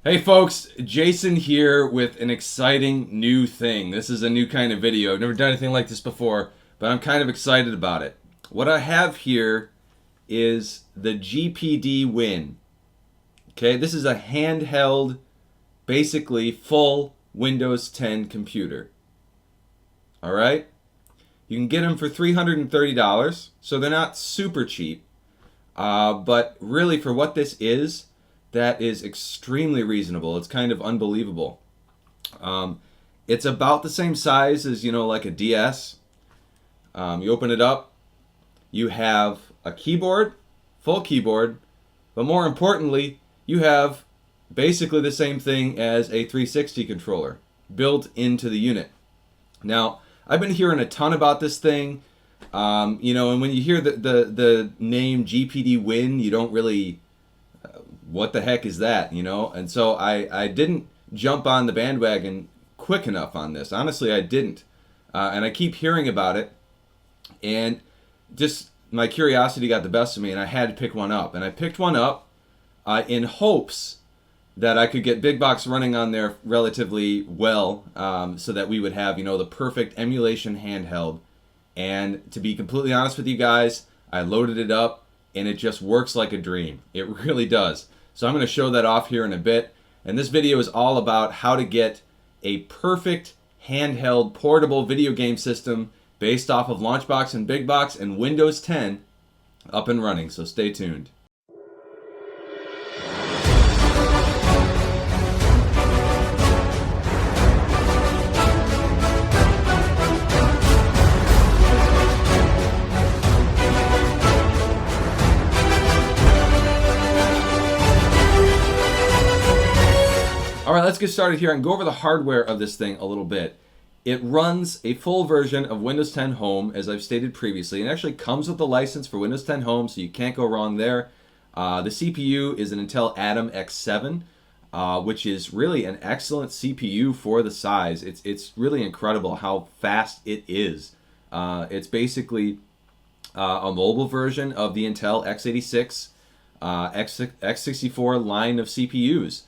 Hey folks, Jason here with an exciting new thing. This is a new kind of video. I've never done anything like this before, but I'm kind of excited about it. What I have here is the GPD Win. Okay, this is a handheld, basically full Windows 10 computer. All right? You can get them for $330, so they're not super cheap. But really for what this is, that is extremely reasonable. It's kind of unbelievable. It's about the same size as, like a DS. You open it up, you have a keyboard, full keyboard, but more importantly, you have basically the same thing as a 360 controller built into the unit. Now, I've been hearing a ton about this thing, and when you hear the name GPD Win, you don't really... what the heck is that, And so I didn't jump on the bandwagon quick enough on this. Honestly, I didn't. And I keep hearing about it. And just my curiosity got the best of me, and I had to pick one up. And I picked one up in hopes that I could get Big Box running on there relatively well, so that we would have, the perfect emulation handheld. And to be completely honest with you guys, I loaded it up, and it just works like a dream. It really does. So I'm going to show that off here in a bit. And this video is all about how to get a perfect handheld portable video game system based off of LaunchBox and Big Box and Windows 10 up and running. So stay tuned. All right, let's get started here and go over the hardware of this thing a little bit. It runs a full version of Windows 10 Home, as I've stated previously, and actually comes with a license for Windows 10 Home, so you can't go wrong there. The CPU is an Intel Atom X7, which is really an excellent CPU for the size. It's really incredible how fast it is. It's basically a mobile version of the Intel X86, X64 line of CPUs.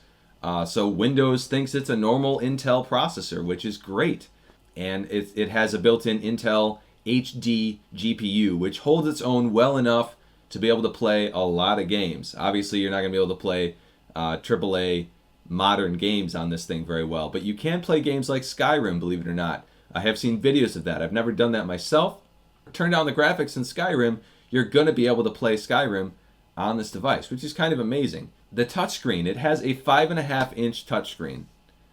So Windows thinks it's a normal Intel processor, which is great. And it has a built-in Intel HD GPU, which holds its own well enough to be able to play a lot of games. Obviously, you're not going to be able to play AAA modern games on this thing very well, but you can play games like Skyrim, believe it or not. I have seen videos of that. I've never done that myself. Turn down the graphics in Skyrim, you're going to be able to play Skyrim on this device, which is kind of amazing. The touchscreen, it has a 5.5-inch touchscreen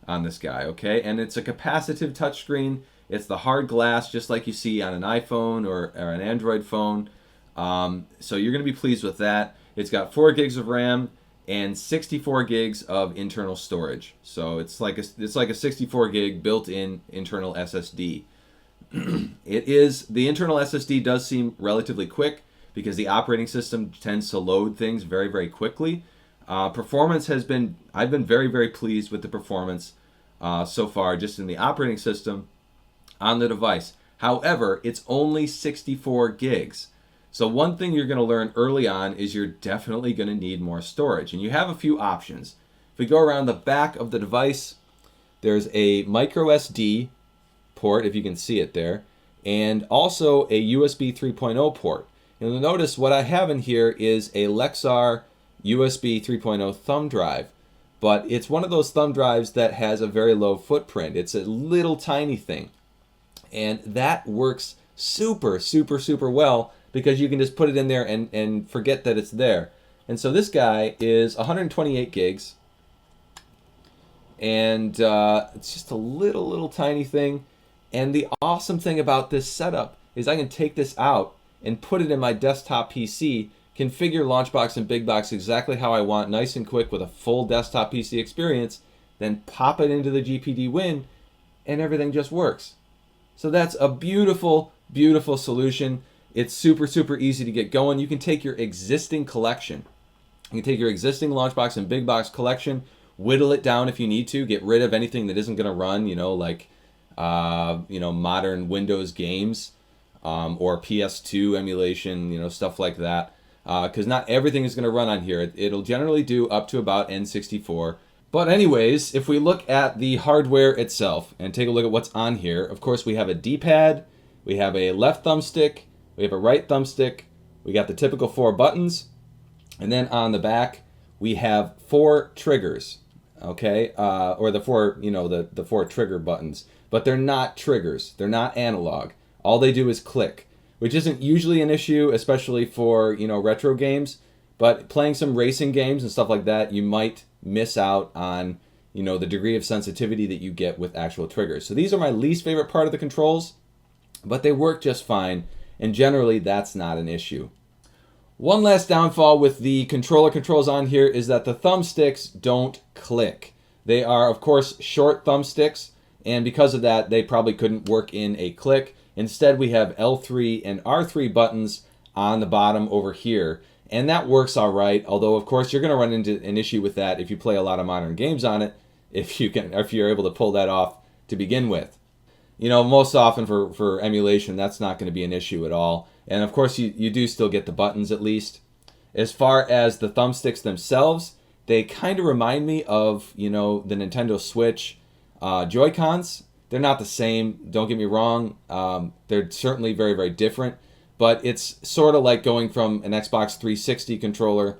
on this guy, okay? And it's a capacitive touchscreen. It's the hard glass, just like you see on an iPhone or an Android phone. So you're going to be pleased with that. It's got 4 gigs of RAM and 64 gigs of internal storage. So it's like a 64 gig built-in internal SSD. The internal SSD does seem relatively quick because the operating system tends to load things very, very quickly. Performance I've been very, very pleased with the performance so far, just in the operating system on the device. However, it's only 64 gigs. So one thing you're going to learn early on is you're definitely going to need more storage. And you have a few options. If we go around the back of the device, there's a micro SD port, if you can see it there, and also a USB 3.0 port. And you'll notice what I have in here is a Lexar USB 3.0 thumb drive, but it's one of those thumb drives that has a very low footprint. It's a little tiny thing, and that works super, super, super well because you can just put it in there and forget that it's there. And so this guy is 128 gigs, and it's just a little tiny thing. And the awesome thing about this setup is I can take this out and put it in my desktop PC, configure LaunchBox and Big Box exactly how I want, nice and quick with a full desktop PC experience, then pop it into the GPD Win, and everything just works. So that's a beautiful, beautiful solution. It's super, super easy to get going. You can take your existing collection. You can take your existing LaunchBox and Big Box collection, whittle it down if you need to, get rid of anything that isn't going to run, like modern Windows games, or PS2 emulation, stuff like that. Because not everything is going to run on here. It'll generally do up to about N64. But anyways, if we look at the hardware itself and take a look at what's on here, of course we have a D-pad, we have a left thumbstick, we have a right thumbstick, we got the typical 4 buttons, and then on the back we have 4 triggers, okay, or the 4, the 4 trigger buttons, but they're not triggers, they're not analog. All they do is click, which isn't usually an issue, especially for retro games. But playing some racing games and stuff like that, you might miss out on, the degree of sensitivity that you get with actual triggers. So these are my least favorite part of the controls, but they work just fine, and generally that's not an issue. One last downfall with the controller controls on here is that the thumbsticks don't click. They are, of course, short thumbsticks, and because of that, they probably couldn't work in a click. Instead, we have L3 and R3 buttons on the bottom over here. And that works all right, although of course you're going to run into an issue with that if you play a lot of modern games on it, if you're able to pull that off to begin with. Most often for emulation, that's not going to be an issue at all. And of course you do still get the buttons at least. As far as the thumbsticks themselves, they kind of remind me of, the Nintendo Switch Joy-Cons. They're not the same, don't get me wrong. They're certainly very, very different. But it's sort of like going from an Xbox 360 controller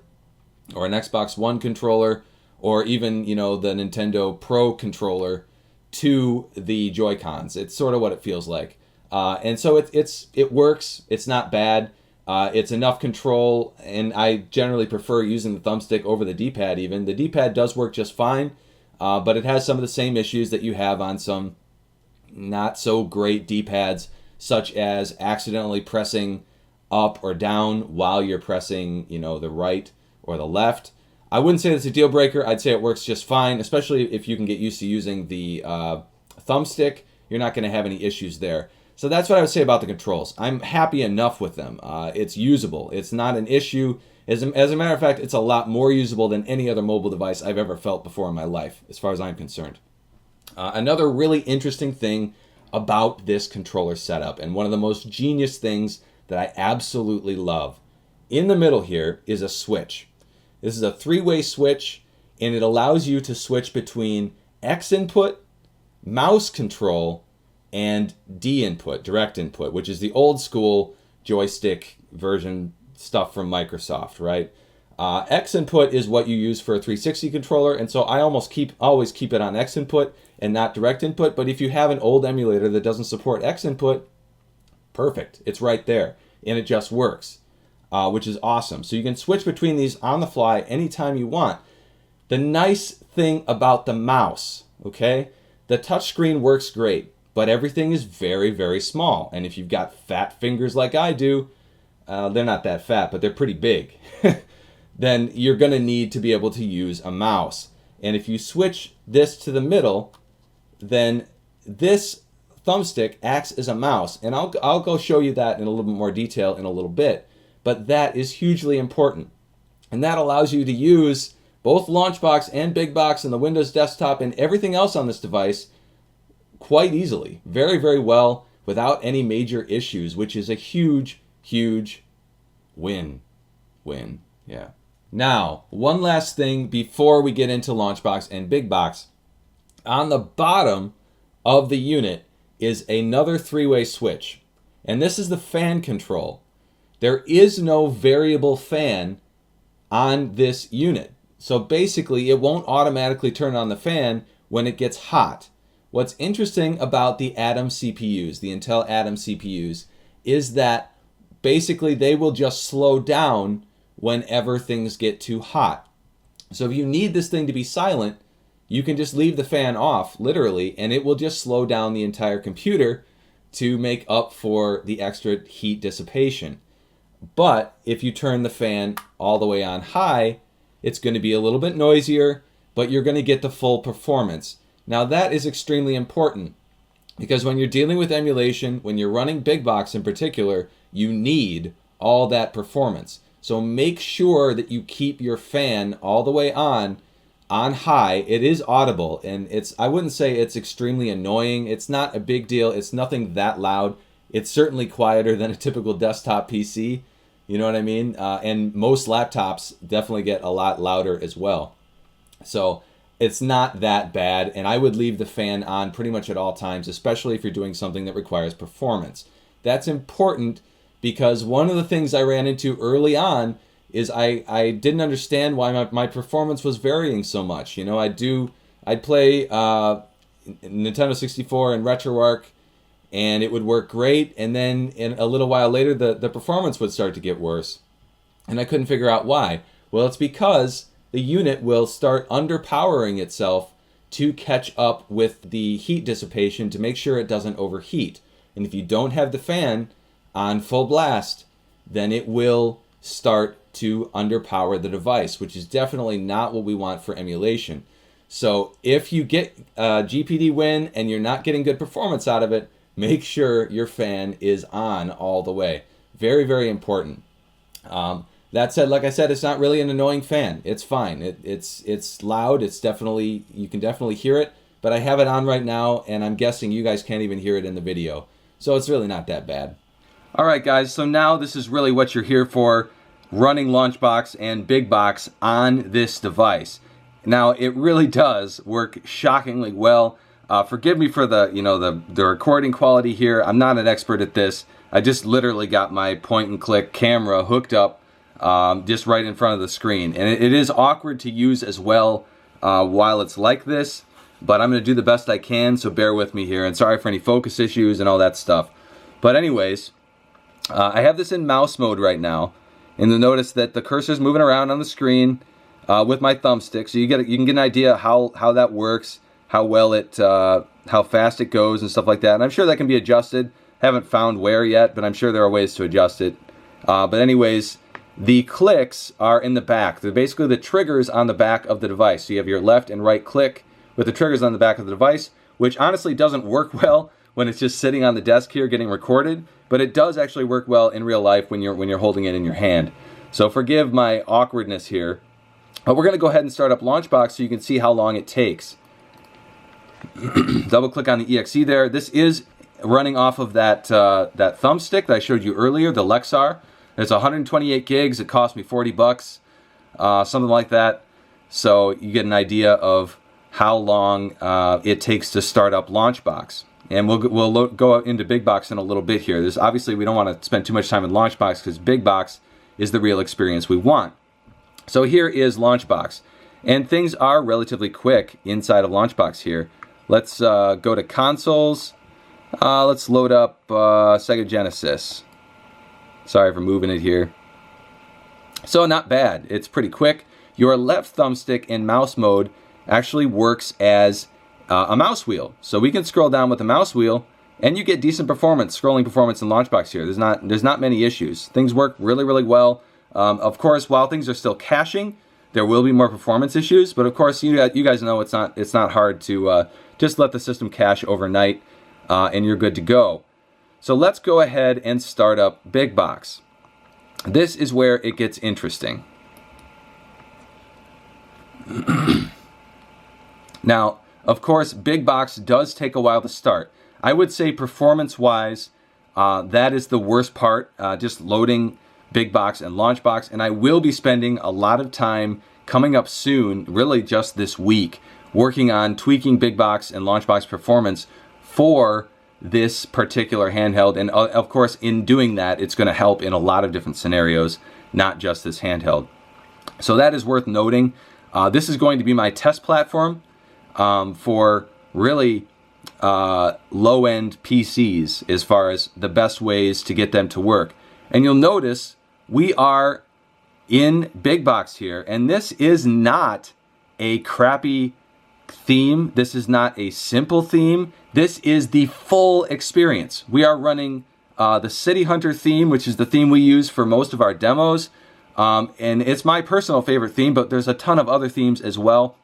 or an Xbox One controller or even, the Nintendo Pro controller to the Joy-Cons. It's sort of what it feels like. And so it works. It's not bad. It's enough control, and I generally prefer using the thumbstick over the D-pad even. The D-pad does work just fine, but it has some of the same issues that you have on some not so great D-pads, such as accidentally pressing up or down while you're pressing, the right or the left. I wouldn't say it's a deal breaker. I'd say it works just fine, especially if you can get used to using the thumbstick. You're not going to have any issues there. So that's what I would say about the controls. I'm happy enough with them. It's usable. It's not an issue. As a matter of fact, it's a lot more usable than any other mobile device I've ever felt before in my life, as far as I'm concerned. Another really interesting thing about this controller setup, and one of the most genius things that I absolutely love, in the middle here is a switch. This is a 3-way switch, and it allows you to switch between X input, mouse control, and D input, direct input, which is the old school joystick version stuff from Microsoft, right? X input is what you use for a 360 controller, and so I always keep it on X input and not direct input. But if you have an old emulator that doesn't support X input, perfect. It's right there, and it just works, which is awesome. So you can switch between these on the fly anytime you want. The nice thing about the mouse, okay, the touchscreen works great, but everything is very, very small. And if you've got fat fingers like I do, they're not that fat, but they're pretty big, then you're going to need to be able to use a mouse. And if you switch this to the middle, then this thumbstick acts as a mouse. And I'll go show you that in a little bit more detail in a little bit. But that is hugely important. And that allows you to use both LaunchBox and Big Box and the Windows desktop and everything else on this device quite easily, very, very well, without any major issues, which is a huge, huge win. Yeah. Now, one last thing before we get into LaunchBox and Big Box. On the bottom of the unit is another 3-way switch, and this is the fan control. There is no variable fan on this unit. So basically, it won't automatically turn on the fan when it gets hot. What's interesting about the Atom CPUs, the Intel Atom CPUs, is that basically they will just slow down whenever things get too hot. So if you need this thing to be silent, you can just leave the fan off, literally, and it will just slow down the entire computer to make up for the extra heat dissipation. But if you turn the fan all the way on high, it's going to be a little bit noisier, but you're going to get the full performance. Now that is extremely important, because when you're dealing with emulation, when you're running Big Box in particular, you need all that performance. So make sure that you keep your fan all the way on high. It is audible, and I wouldn't say it's extremely annoying. It's not a big deal. It's nothing that loud. It's certainly quieter than a typical desktop PC. You know what I mean? And most laptops definitely get a lot louder as well. So it's not that bad, and I would leave the fan on pretty much at all times, especially if you're doing something that requires performance. That's important because one of the things I ran into early on is I didn't understand why my performance was varying so much. You know, I'd play Nintendo 64 and RetroArch, and it would work great, and then in a little while later the performance would start to get worse, and I couldn't figure out why. Well, it's because the unit will start underpowering itself to catch up with the heat dissipation to make sure it doesn't overheat. And if you don't have the fan on full blast, then it will start to underpower the device, which is definitely not what we want for emulation. So if you get GPD Win and you're not getting good performance out of it, make sure your fan is on all the way. Very, very important. That said, like I said, it's not really an annoying fan. It's fine. It's loud. It's definitely, you can definitely hear it, but I have it on right now, and I'm guessing you guys can't even hear it in the video. So it's really not that bad. All right, guys, so now this is really what you're here for, running LaunchBox and Big Box on this device. Now, it really does work shockingly well. Forgive me for the recording quality here. I'm not an expert at this. I just literally got my point-and-click camera hooked up just right in front of the screen. And it is awkward to use as well while it's like this, but I'm going to do the best I can, so bear with me here. And sorry for any focus issues and all that stuff. But anyways, I have this in mouse mode right now, and you'll notice that the cursor's moving around on the screen with my thumbstick, so you can get an idea how that works, how well how fast it goes and stuff like that. And I'm sure that can be adjusted. Haven't found where yet, but I'm sure there are ways to adjust it. But anyways, the clicks are in the back. They're basically the triggers on the back of the device. So you have your left and right click with the triggers on the back of the device, which honestly doesn't work well when it's just sitting on the desk here getting recorded, but it does actually work well in real life when you're holding it in your hand. So forgive my awkwardness here. But we're going to go ahead and start up LaunchBox so you can see how long it takes. Double click on the exe there. This is running off of that thumbstick that I showed you earlier, the Lexar. It's 128 gigs. It cost me 40 bucks, something like that. So you get an idea of how long it takes to start up LaunchBox. And we'll go into Big Box in a little bit here. Obviously, we don't want to spend too much time in LaunchBox because Big Box is the real experience we want. So here is LaunchBox. And things are relatively quick inside of LaunchBox here. Let's go to consoles. Let's load up Sega Genesis. Sorry for moving it here. So not bad. It's pretty quick. Your left thumbstick in mouse mode actually works as a mouse wheel. So we can scroll down with the mouse wheel and you get decent performance, scrolling performance in LaunchBox here. There's not many issues. Things work really, really well. Of course, while things are still caching, there will be more performance issues, but of course you guys know it's not hard to just let the system cache overnight and you're good to go. So let's go ahead and start up Big Box. This is where it gets interesting. Now, of course, Big Box does take a while to start. I would say performance-wise, that is the worst part, just loading Big Box and LaunchBox, and I will be spending a lot of time coming up soon, really just this week, working on tweaking Big Box and LaunchBox performance for this particular handheld. And of course, in doing that, it's going to help in a lot of different scenarios, not just this handheld. So that is worth noting. This is going to be my test platform for really low-end PCs as far as the best ways to get them to work. And you'll notice we are in Big Box here, and this is not a crappy theme. This is not a simple theme. This is the full experience. We are running the City Hunter theme, which is the theme we use for most of our demos. And it's my personal favorite theme, but there's a ton of other themes as well.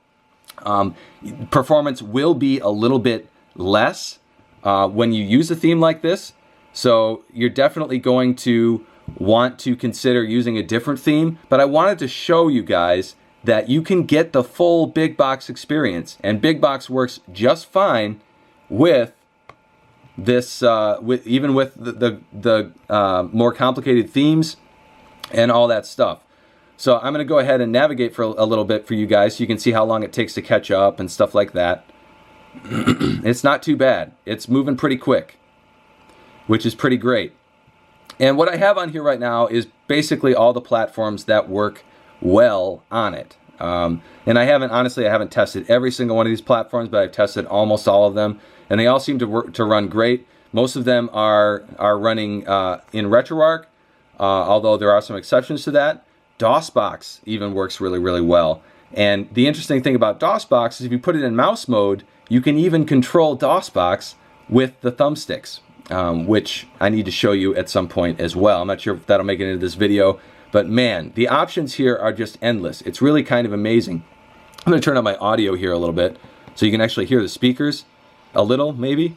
Performance will be a little bit less when you use a theme like this. So you're definitely going to want to consider using a different theme. But I wanted to show you guys that you can get the full Big Box experience. And Big Box works just fine with this, even with the more complicated themes and all that stuff. So I'm going to go ahead and navigate for a little bit for you guys so you can see how long it takes to catch up and stuff like that. It's not too bad. It's moving pretty quick, which is pretty great. And what I have on here right now is basically all the platforms that work well on it. And I haven't tested every single one of these platforms, but I've tested almost all of them, and they all seem to run great. Most of them are running in RetroArch, although there are some exceptions to that. DOSBox even works really, really well. And the interesting thing about DOSBox is if you put it in mouse mode, you can even control DOSBox with the thumbsticks, which I need to show you at some point as well. I'm not sure if that'll make it into this video, but man, the options here are just endless. It's really kind of amazing. I'm going to turn on my audio here a little bit so you can actually hear the speakers a little, maybe.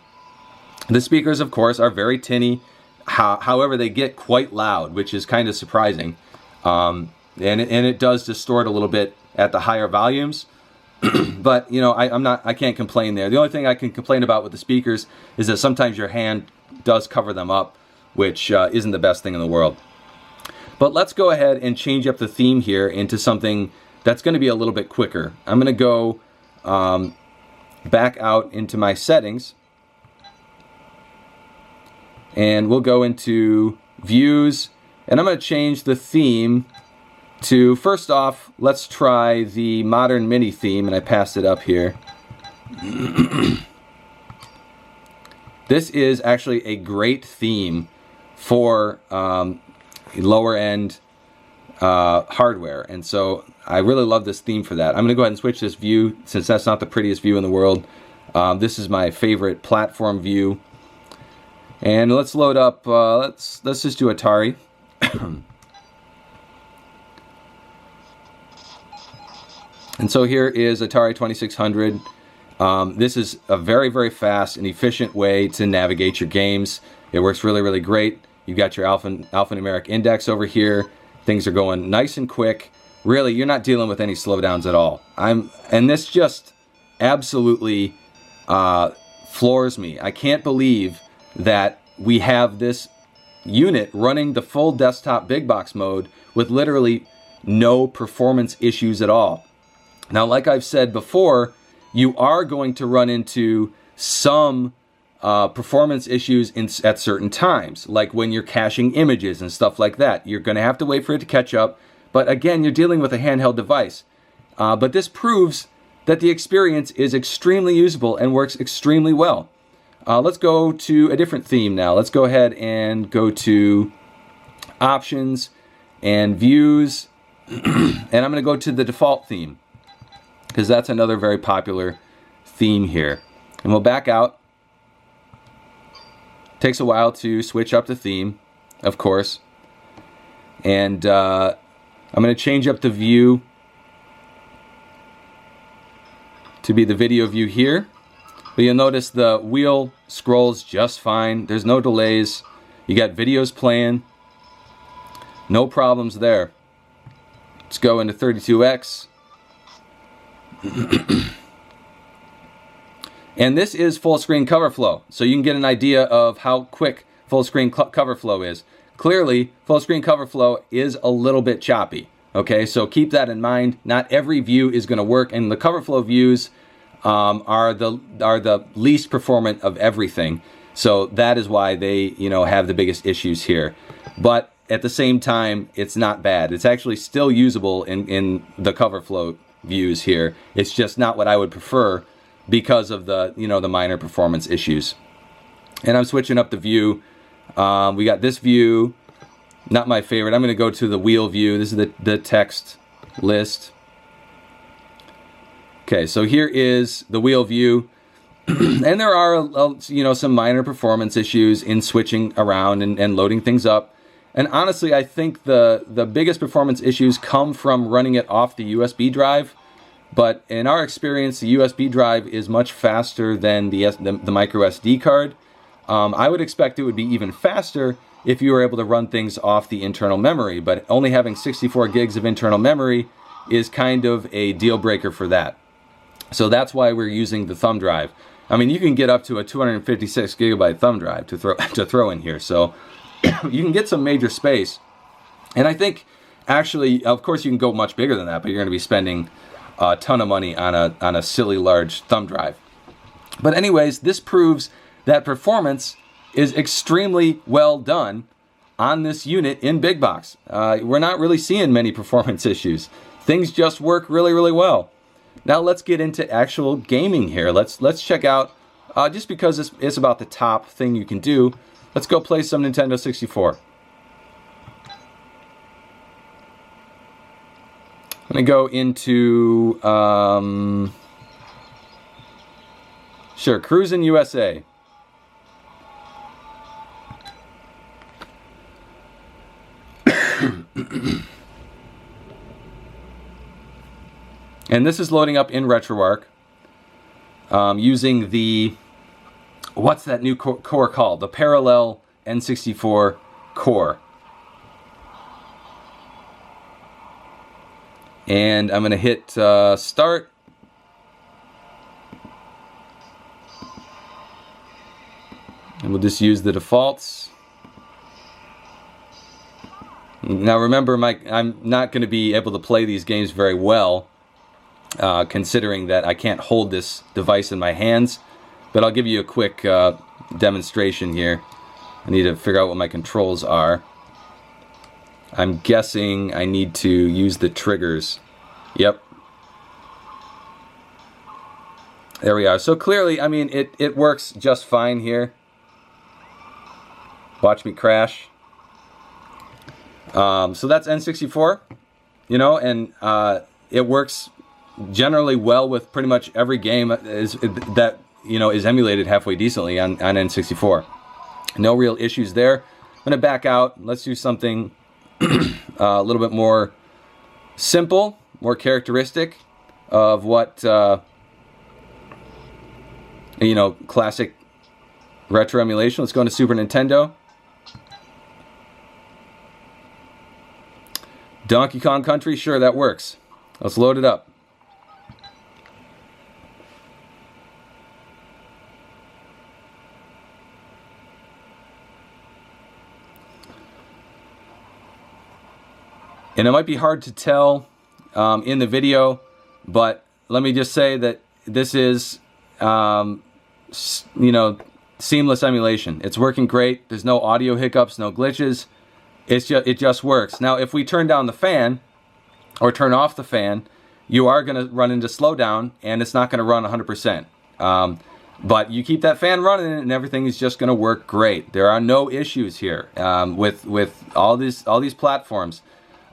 The speakers, of course, are very tinny. However, they get quite loud, which is kind of surprising. And it does distort a little bit at the higher volumes. But, you know, I can't complain there. The only thing I can complain about with the speakers is that sometimes your hand does cover them up, which isn't the best thing in the world. But let's go ahead and change up the theme here into something that's going to be a little bit quicker. I'm going to go back out into my settings, and we'll go into views, and I'm going to change the theme to, first off, let's try the modern mini theme, and I passed it up here. This is actually a great theme for lower end hardware, and so I really love this theme for that. I'm going to go ahead and switch this view since that's not the prettiest view in the world. This is my favorite platform view, and let's load up. Let's just do Atari. And so here is Atari 2600. This is a very, very fast and efficient way to navigate your games. It works really, really great. You've got your alphanumeric index over here. Things are going nice and quick. Really, you're not dealing with any slowdowns at all. And this just absolutely floors me. I can't believe that we have this unit running the full desktop big box mode with literally no performance issues at all. Now, like I've said before, you are going to run into some performance issues at certain times, like when you're caching images and stuff like that. You're going to have to wait for it to catch up. But again, you're dealing with a handheld device. But this proves that the experience is extremely usable and works extremely well. Let's go to a different theme now. Let's go ahead and go to options and views. And I'm going to go to the default theme, because that's another very popular theme here. And we'll back out. Takes a while to switch up the theme, of course. And I'm going to change up the view to be the video view here. But you'll notice the wheel scrolls just fine. There's no delays. You got videos playing. No problems there. Let's go into 32X. And this is full screen CoverFlow, so you can get an idea of how quick full screen CoverFlow is. Clearly, full screen CoverFlow is a little bit choppy. Okay, so keep that in mind. Not every view is going to work, and the CoverFlow views are the least performant of everything. So that is why they, you know, have the biggest issues here. But at the same time, it's not bad. It's actually still usable in the CoverFlow views here. It's just not what I would prefer because of the, you know, the minor performance issues. And I'm switching up the view. We got this view, not my favorite. I'm going to go to the wheel view. This is the text list. Okay, so here is the wheel view. And there are, you know, some minor performance issues in switching around and loading things up. And honestly, I think the biggest performance issues come from running it off the USB drive. But in our experience, the USB drive is much faster than the micro SD card. I would expect it would be even faster if you were able to run things off the internal memory. But only having 64 gigs of internal memory is kind of a deal breaker for that. So that's why we're using the thumb drive. I mean, you can get up to a 256 gigabyte thumb drive to throw in here. So you can get some major space. And I think Actually, of course, you can go much bigger than that, but you're going to be spending a ton of money on a silly large thumb drive. But anyways, this proves that performance is extremely well done on this unit in Big Box. We're not really seeing many performance issues. Things just work really, really well. Now let's get into actual gaming here. Let's check out, just because it's about the top thing you can do, let's go play some Nintendo 64. I'm going to go into, sure, Cruisin' USA. And this is loading up in RetroArch using the, what's that new core called? The Parallel N64 core. And I'm going to hit start. And we'll just use the defaults. Now remember, I'm not going to be able to play these games very well, considering that I can't hold this device in my hands. But I'll give you a quick demonstration here. I need to figure out what my controls are. I'm guessing I need to use the triggers. Yep. There we are. So clearly, I mean, it works just fine here. Watch me crash. So that's N64, you know, and it works generally well with pretty much every game that, you know, is emulated halfway decently on N64. No real issues there. I'm going to back out. Let's do something a little bit more simple, more characteristic of what, you know, classic retro emulation. Let's go into Super Nintendo. Donkey Kong Country, sure, that works. Let's load it up. And it might be hard to tell in the video, but let me just say that this is, you know, seamless emulation. It's working great. There's no audio hiccups, no glitches. It just works. Now, if we turn down the fan or turn off the fan, you are going to run into slowdown, and it's not going to run 100%. But you keep that fan running, and everything is just going to work great. There are no issues here with all these platforms.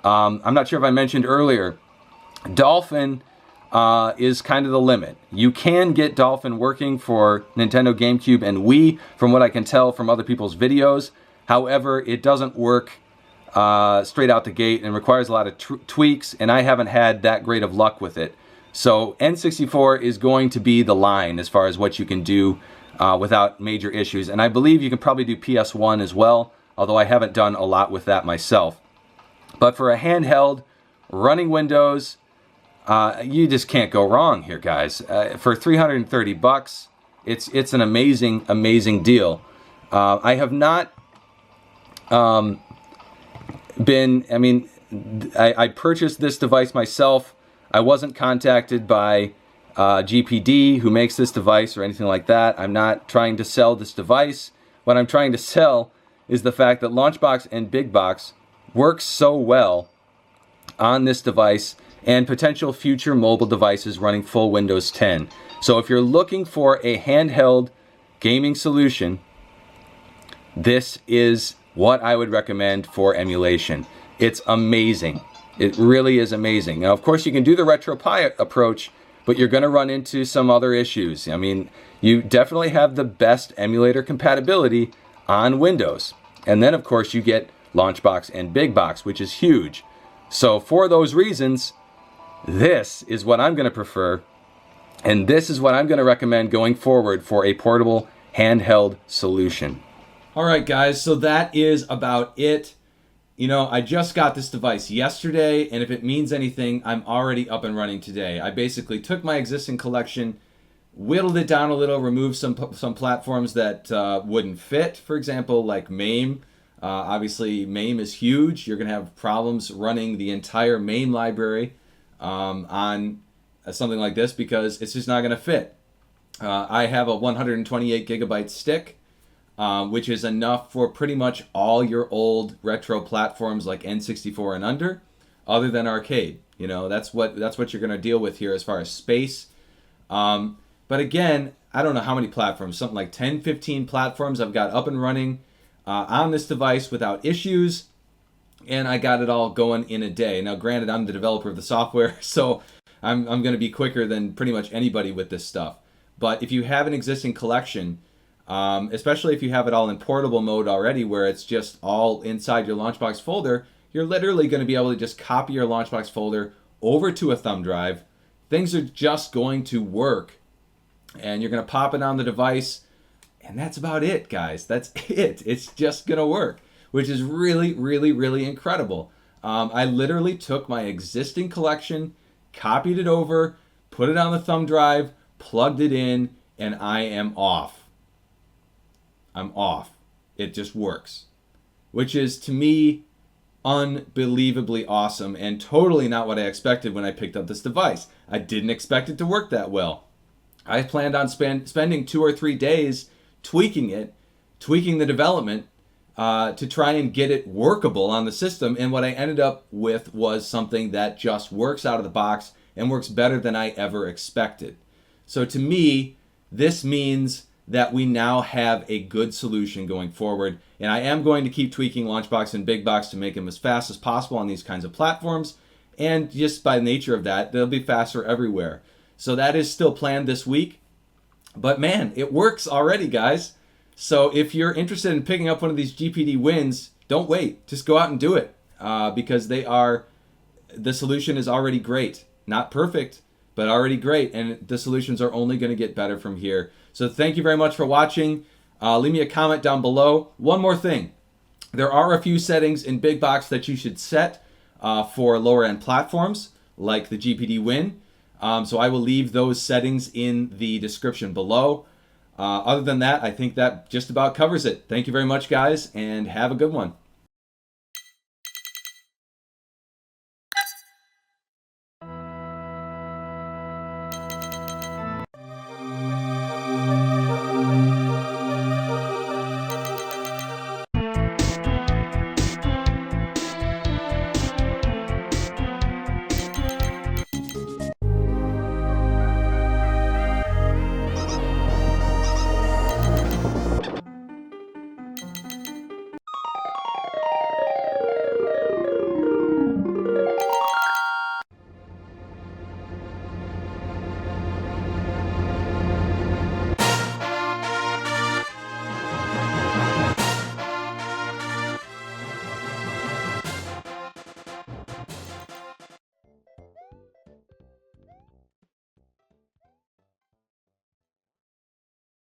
I'm not sure if I mentioned earlier, Dolphin is kind of the limit. You can get Dolphin working for Nintendo GameCube and Wii, from what I can tell from other people's videos. However, it doesn't work straight out the gate and requires a lot of tweaks, and I haven't had that great of luck with it. So N64 is going to be the line as far as what you can do without major issues. And I believe you can probably do PS1 as well, although I haven't done a lot with that myself. But for a handheld, running Windows, you just can't go wrong here, guys. For $330, it's an amazing, amazing deal. I have not I purchased this device myself. I wasn't contacted by GPD, who makes this device, or anything like that. I'm not trying to sell this device. What I'm trying to sell is the fact that LaunchBox and Big Box works so well on this device and potential future mobile devices running full Windows 10. So if you're looking for a handheld gaming solution, this is what I would recommend for emulation. It's amazing. It really is amazing. Now, of course, you can do the RetroPie approach, but you're going to run into some other issues. I mean, you definitely have the best emulator compatibility on Windows. And then, of course, you get LaunchBox and Big Box, which is huge. So for those reasons, this is what I'm going to prefer. And this is what I'm going to recommend going forward for a portable handheld solution. All right, guys, so that is about it. You know, I just got this device yesterday, and if it means anything, I'm already up and running today. I basically took my existing collection, whittled it down a little, removed some platforms that wouldn't fit, for example, like MAME. Obviously, MAME is huge. You're going to have problems running the entire MAME library on something like this because it's just not going to fit. I have a 128 gigabyte stick, which is enough for pretty much all your old retro platforms like N64 and under, other than arcade. You know, that's what you're going to deal with here as far as space. But again, I don't know how many platforms, something like 10, 15 platforms I've got up and running on this device without issues, and I got it all going in a day. Now, granted, I'm the developer of the software, so I'm going to be quicker than pretty much anybody with this stuff. But if you have an existing collection, especially if you have it all in portable mode already, where it's just all inside your LaunchBox folder, you're literally going to be able to just copy your LaunchBox folder over to a thumb drive. Things are just going to work, and you're going to pop it on the device, and that's about it, guys. That's it. It's just going to work, which is really, really, really incredible. I literally took my existing collection, copied it over, put it on the thumb drive, plugged it in, and I am off. I'm off. It just works, which is, to me, unbelievably awesome and totally not what I expected when I picked up this device. I didn't expect it to work that well. I planned on spending 2 or 3 days tweaking it, tweaking the development to try and get it workable on the system, and what I ended up with was something that just works out of the box and works better than I ever expected. So to me, this means that we now have a good solution going forward, and I am going to keep tweaking LaunchBox and Big Box to make them as fast as possible on these kinds of platforms, and just by nature of that, they'll be faster everywhere. So that is still planned this week, but man, it works already, guys. So if you're interested in picking up one of these GPD Wins, don't wait. Just go out and do it because the solution is already great. Not perfect, but already great, and the solutions are only going to get better from here. So thank you very much for watching. Leave me a comment down below. One more thing. There are a few settings in Big Box that you should set for lower-end platforms, like the GPD Win. So I will leave those settings in the description below. Other than that, I think that just about covers it. Thank you very much, guys, and have a good one.